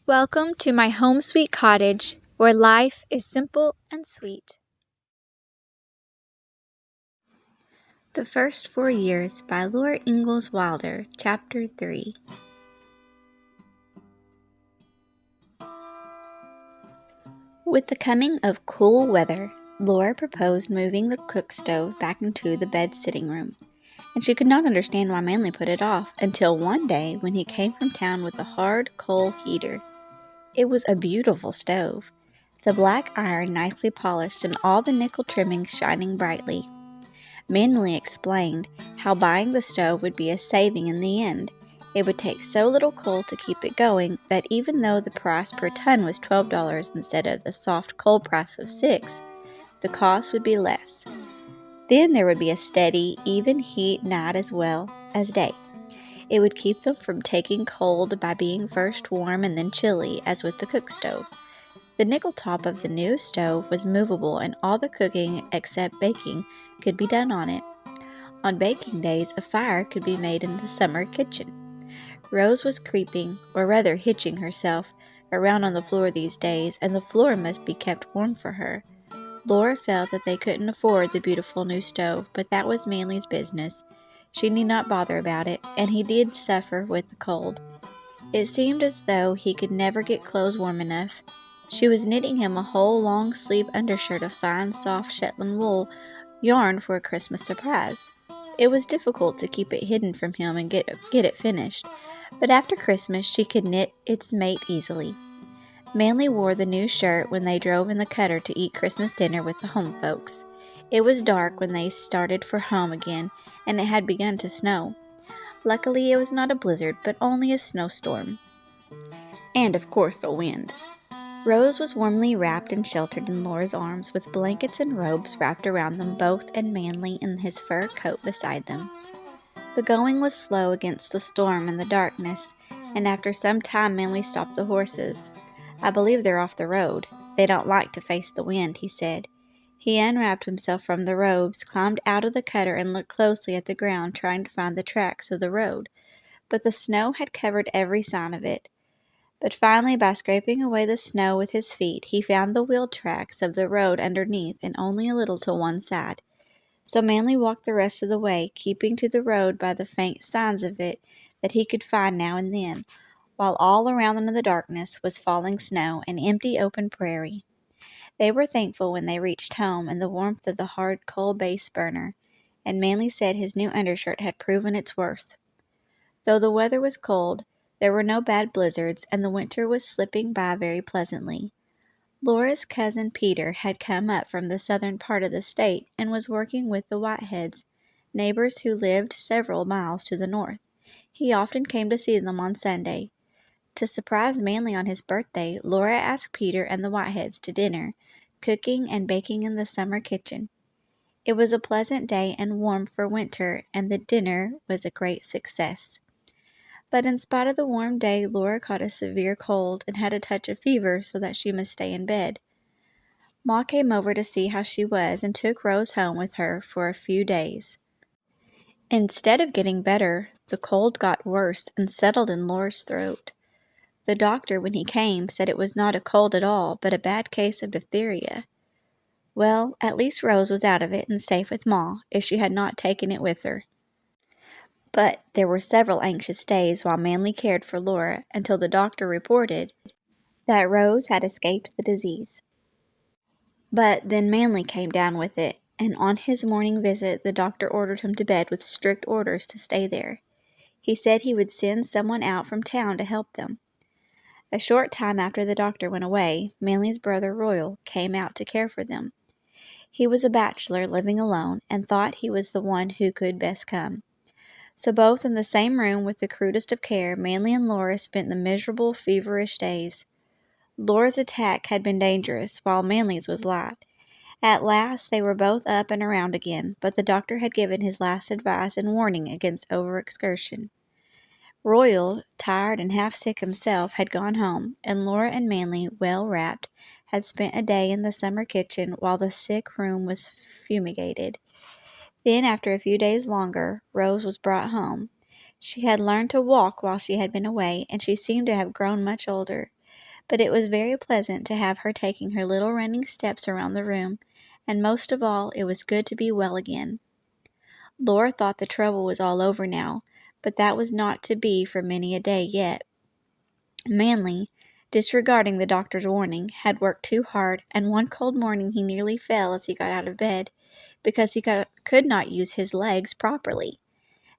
Welcome to my home sweet cottage, where life is simple and sweet. The First 4 Years by Laura Ingalls Wilder, Chapter 3. With the coming of cool weather, Laura proposed moving the cook stove back into the bed sitting room, and she could not understand why Manly put it off until one day when he came from town with a hard coal heater. It was a beautiful stove, the black iron nicely polished and all the nickel trimmings shining brightly. Manly explained how buying the stove would be a saving in the end. It would take so little coal to keep it going that even though the price per ton was $12 instead of the soft coal price of $6, the cost would be less. Then there would be a steady, even heat night as well as day. It would keep them from taking cold by being first warm and then chilly, as with the cook stove. The nickel top of the new stove was movable, and all the cooking except baking could be done on it. On baking days, a fire could be made in the summer kitchen. Rose was creeping, or rather hitching herself, around on the floor these days, and the floor must be kept warm for her. Laura felt that they couldn't afford the beautiful new stove, but that was Manly's business. She need not bother about it, and he did suffer with the cold. It seemed as though he could never get clothes warm enough. She was knitting him a whole long-sleeve undershirt of fine, soft Shetland wool yarn for a Christmas surprise. It was difficult to keep it hidden from him and get it finished, but after Christmas she could knit its mate easily. Manly wore the new shirt when they drove in the cutter to eat Christmas dinner with the home folks. It was dark when they started for home again, and it had begun to snow. Luckily, it was not a blizzard, but only a snowstorm. And, of course, a wind. Rose was warmly wrapped and sheltered in Laura's arms, with blankets and robes wrapped around them both and Manly in his fur coat beside them. The going was slow against the storm and the darkness, and after some time Manly stopped the horses. "I believe they're off the road. They don't like to face the wind," he said. He unwrapped himself from the robes, climbed out of the cutter, and looked closely at the ground, trying to find the tracks of the road. But the snow had covered every sign of it. But finally, by scraping away the snow with his feet, he found the wheel tracks of the road underneath and only a little to one side. So Manly walked the rest of the way, keeping to the road by the faint signs of it that he could find now and then, while all around them in the darkness was falling snow and empty open prairie. They were thankful when they reached home and the warmth of the hard coal base burner, and Manly said his new undershirt had proven its worth. Though the weather was cold, there were no bad blizzards, and the winter was slipping by very pleasantly. Laura's cousin Peter had come up from the southern part of the state and was working with the Whiteheads, neighbors who lived several miles to the north. He often came to see them on Sunday. To surprise Manly on his birthday, Laura asked Peter and the Whiteheads to dinner, cooking and baking in the summer kitchen. It was a pleasant day and warm for winter, and the dinner was a great success. But in spite of the warm day, Laura caught a severe cold and had a touch of fever, so that she must stay in bed. Ma came over to see how she was and took Rose home with her for a few days. Instead of getting better, the cold got worse and settled in Laura's throat. The doctor, when he came, said it was not a cold at all, but a bad case of diphtheria. Well, at least Rose was out of it and safe with Ma, if she had not taken it with her. But there were several anxious days while Manly cared for Laura until the doctor reported that Rose had escaped the disease. But then Manly came down with it, and on his morning visit the doctor ordered him to bed with strict orders to stay there. He said he would send someone out from town to help them. A short time after the doctor went away, Manly's brother Royal came out to care for them. He was a bachelor living alone and thought he was the one who could best come. So both in the same room with the crudest of care, Manly and Laura spent the miserable, feverish days. Laura's attack had been dangerous, while Manly's was light. At last they were both up and around again, but the doctor had given his last advice and warning against overexertion. Royal, tired and half sick himself, had gone home, and Laura and Manly, well wrapped, had spent a day in the summer kitchen while the sick room was fumigated. Then, after a few days longer, Rose was brought home. She had learned to walk while she had been away, and she seemed to have grown much older. but it was very pleasant to have her taking her little running steps around the room, and most of all, it was good to be well again. Laura thought the trouble was all over now, but that was not to be for many a day yet. Manly, disregarding the doctor's warning, had worked too hard, and one cold morning he nearly fell as he got out of bed, because he could not use his legs properly.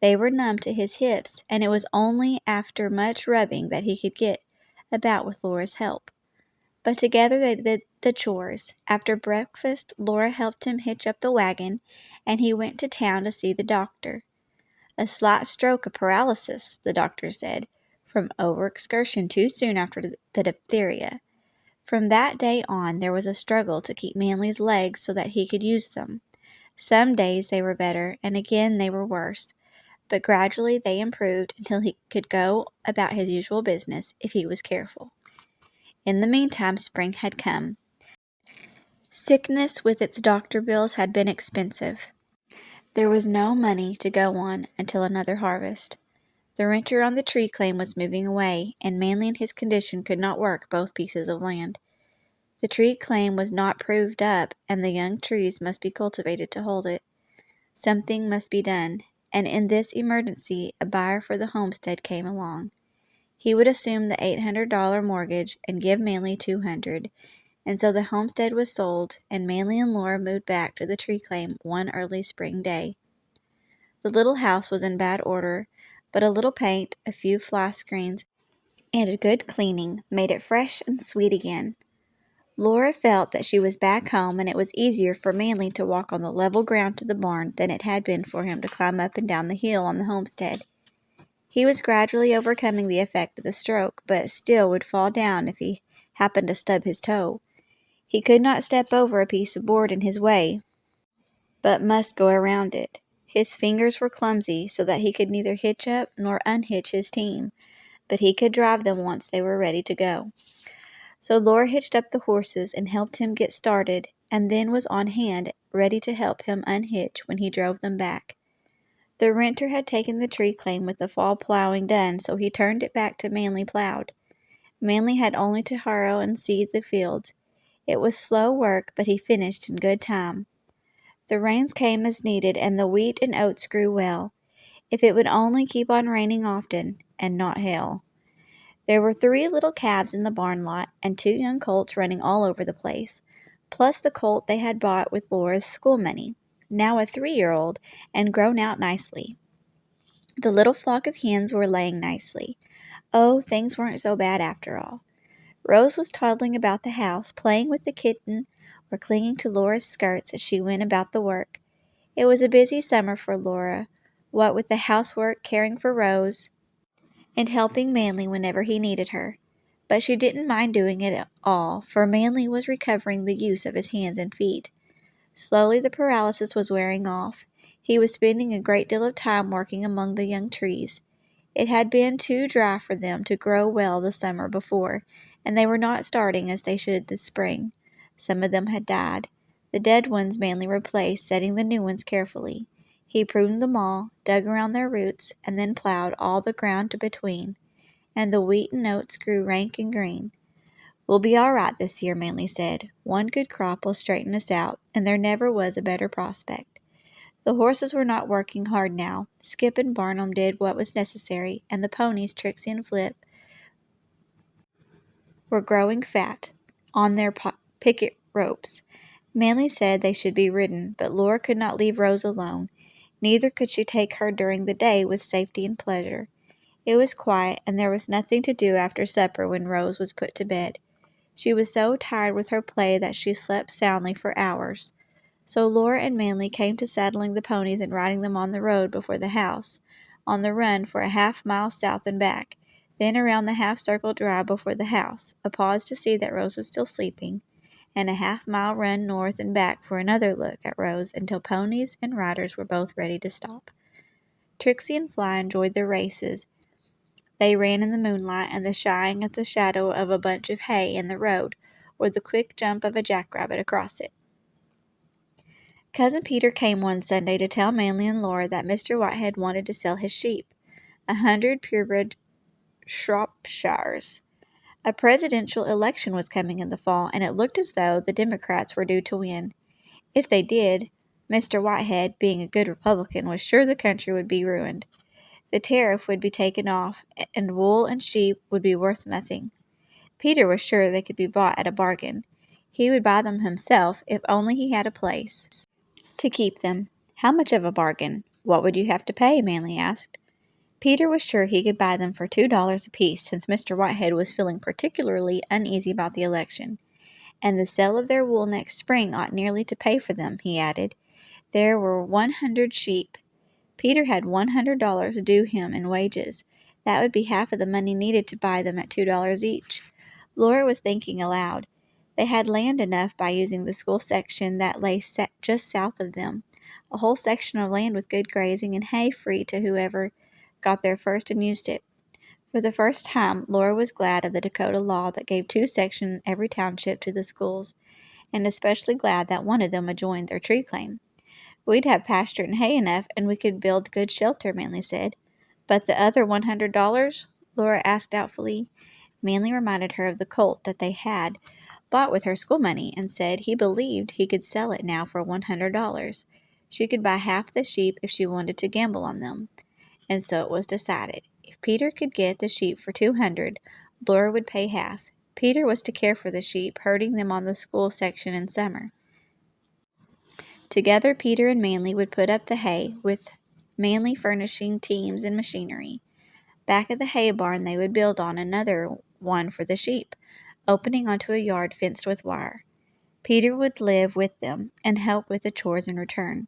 They were numb to his hips, and it was only after much rubbing that he could get about with Laura's help. But together they did the chores. After breakfast, Laura helped him hitch up the wagon, and he went to town to see the doctor. A slight stroke of paralysis, the doctor said, from overexertion too soon after the diphtheria. From that day on, there was a struggle to keep Manly's legs so that he could use them. Some days they were better, and again they were worse, but gradually they improved until he could go about his usual business if he was careful. In the meantime, spring had come. Sickness with its doctor bills had been expensive. There was no money to go on until another harvest. The renter on the tree claim was moving away, and Manly in his condition could not work both pieces of land. The tree claim was not proved up, and the young trees must be cultivated to hold it. Something must be done, and in this emergency a buyer for the homestead came along. He would assume the $800 mortgage and give Manly $200, and so the homestead was sold, and Manly and Laura moved back to the tree claim one early spring day. The little house was in bad order, but a little paint, a few fly screens, and a good cleaning made it fresh and sweet again. Laura felt that she was back home, and it was easier for Manly to walk on the level ground to the barn than it had been for him to climb up and down the hill on the homestead. He was gradually overcoming the effect of the stroke, but still would fall down if he happened to stub his toe. He could not step over a piece of board in his way, but must go around it. His fingers were clumsy, so that he could neither hitch up nor unhitch his team, but he could drive them once they were ready to go. So Laura hitched up the horses and helped him get started, and then was on hand, ready to help him unhitch when he drove them back. The renter had taken the tree claim with the fall plowing done, so he turned it back to Manly plowed. Manly had only to harrow and seed the fields. It was slow work, but he finished in good time. The rains came as needed, and the wheat and oats grew well. If it would only keep on raining often, and not hail. There were 3 little calves in the barn lot, and 2 young colts running all over the place, plus the colt they had bought with Laura's school money, now a 3-year-old, and grown out nicely. The little flock of hens were laying nicely. Oh, things weren't so bad after all. Rose was toddling about the house, playing with the kitten, or clinging to Laura's skirts as she went about the work. It was a busy summer for Laura, what with the housework, caring for Rose, and helping Manly whenever he needed her. But she didn't mind doing it at all, for Manly was recovering the use of his hands and feet. Slowly the paralysis was wearing off. He was spending a great deal of time working among the young trees. It had been too dry for them to grow well the summer before, and they were not starting as they should this spring. Some of them had died. The dead ones Manly replaced, setting the new ones carefully. He pruned them all, dug around their roots, and then plowed all the ground between, and the wheat and oats grew rank and green. "We'll be all right this year," Manly said. "One good crop will straighten us out, and there never was a better prospect." The horses were not working hard now. Skip and Barnum did what was necessary, and the ponies, Trixie and Flip, were growing fat on their picket ropes. Manly said they should be ridden, but Laura could not leave Rose alone. Neither could she take her during the day with safety and pleasure. It was quiet, and there was nothing to do after supper when Rose was put to bed. She was so tired with her play that she slept soundly for hours. So Laura and Manly came to saddling the ponies and riding them on the road before the house, on the run for a half-mile south and back, then around the half-circle drive before the house, a pause to see that Rose was still sleeping, and a half-mile run north and back for another look at Rose until ponies and riders were both ready to stop. Trixie and Fly enjoyed their races. They ran in the moonlight and the shying at the shadow of a bunch of hay in the road, or the quick jump of a jackrabbit across it. Cousin Peter came one Sunday to tell Manly and Laura that Mr. Whitehead wanted to sell his sheep, 100 purebred Shropshires. A presidential election was coming in the fall, and it looked as though the Democrats were due to win. If they did, Mr. Whitehead, being a good Republican, was sure the country would be ruined. The tariff would be taken off, and wool and sheep would be worth nothing. Peter was sure they could be bought at a bargain. He would buy them himself if only he had a place to keep them. How much of a bargain? What would you have to pay? Manly asked. Peter was sure he could buy them for $2 apiece, since Mr. Whitehead was feeling particularly uneasy about the election. And the sale of their wool next spring ought nearly to pay for them, he added. There were 100 sheep. Peter had $100 due him in wages. That would be half of the money needed to buy them at $2 each. Laura was thinking aloud. They had land enough by using the school section that lay just south of them, a whole section of land with good grazing and hay free to whoever got there first and used it. For the first time, Laura was glad of the Dakota law that gave 2 sections in every township to the schools, and especially glad that one of them adjoined their tree claim. We'd have pasture and hay enough, and we could build good shelter, Manly said. But the other $100? Laura asked doubtfully. Manly reminded her of the colt that they had bought with her school money, and said he believed he could sell it now for $100. She could buy half the sheep if she wanted to gamble on them. And so it was decided. If Peter could get the sheep for $200, Laura would pay half. Peter was to care for the sheep, herding them on the school section in summer. Together, Peter and Manly would put up the hay, with Manly furnishing teams and machinery. Back of the hay barn they would build on another one for the sheep, opening onto a yard fenced with wire. Peter would live with them and help with the chores in return.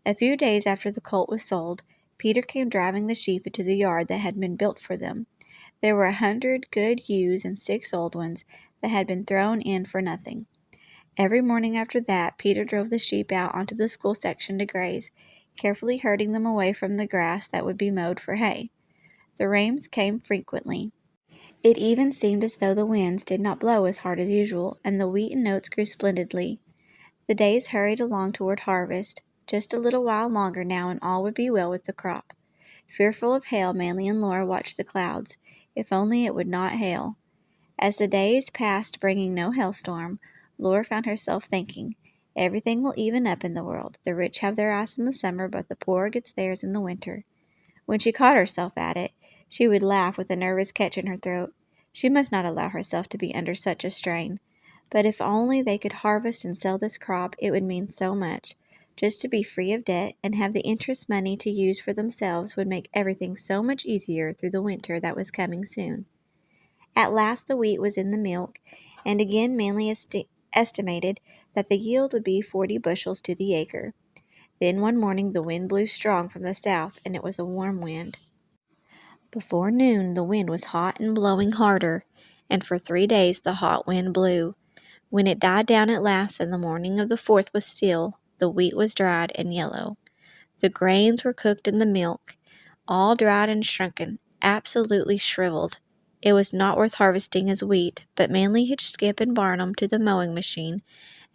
A few days after the colt was sold, Peter came driving the sheep into the yard that had been built for them. There were 100 good ewes and 6 old ones that had been thrown in for nothing. Every morning after that, Peter drove the sheep out onto the school section to graze, carefully herding them away from the grass that would be mowed for hay. The rains came frequently. It even seemed as though the winds did not blow as hard as usual, and the wheat and oats grew splendidly. The days hurried along toward harvest. Just a little while longer now, and all would be well with the crop. Fearful of hail, Manly and Laura watched the clouds. If only it would not hail. As the days passed, bringing no hailstorm, Laura found herself thinking, everything will even up in the world. The rich have their ice in the summer, but the poor gets theirs in the winter. When she caught herself at it, she would laugh with a nervous catch in her throat. She must not allow herself to be under such a strain. But if only they could harvest and sell this crop, it would mean so much. Just to be free of debt and have the interest money to use for themselves would make everything so much easier through the winter that was coming soon. At last the wheat was in the milk, and again Manly estimated that the yield would be 40 bushels to the acre. Then one morning the wind blew strong from the south, and it was a warm wind. Before noon the wind was hot and blowing harder, and for 3 days the hot wind blew. When it died down at last and the morning of the 4th was still, the wheat was dried and yellow. The grains were cooked in the milk, all dried and shrunken, absolutely shriveled. It was not worth harvesting as wheat, but Manly hitched Skip and Barnum to the mowing machine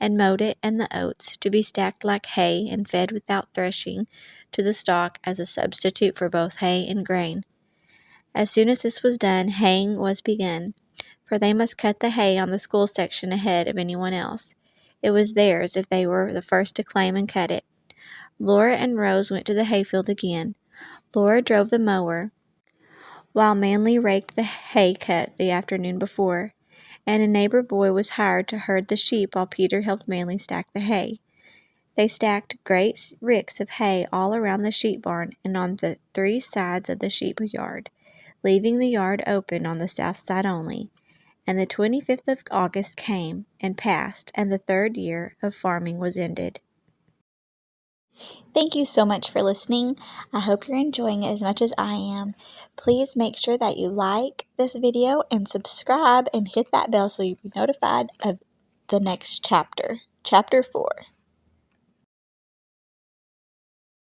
and mowed it and the oats to be stacked like hay and fed without threshing to the stock as a substitute for both hay and grain. As soon as this was done, haying was begun, for they must cut the hay on the school section ahead of anyone else. It was theirs if they were the first to claim and cut it. Laura and Rose went to the hayfield again. Laura drove the mower, while Manly raked the hay cut the afternoon before, and a neighbor boy was hired to herd the sheep while Peter helped Manly stack the hay. They stacked great ricks of hay all around the sheep barn and on the 3 sides of the sheep yard, leaving the yard open on the south side only. And the 25th of August came and passed, and the 3rd year of farming was ended. Thank you so much for listening. I hope you're enjoying it as much as I am. Please make sure that you like this video and subscribe and hit that bell so you'll be notified of the next chapter, Chapter 4.